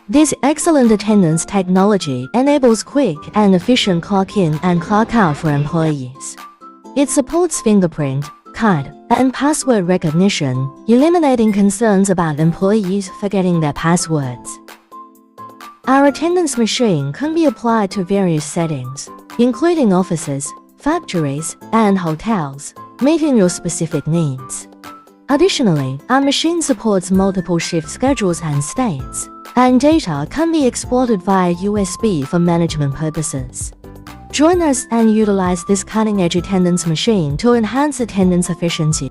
This excellent attendance technology enables quick and efficient clock-in and clock-out for employees. It supports fingerprint, card, and password recognition, eliminating concerns about employees forgetting their passwords. Our attendance machine can be applied to various settings, including offices, factories, and hotels, meeting your specific needs. Additionally, our machine supports multiple shift schedules and states, and data can be exported via USB for management purposes. Join us and utilize this cutting-edge attendance machine to enhance attendance efficiency.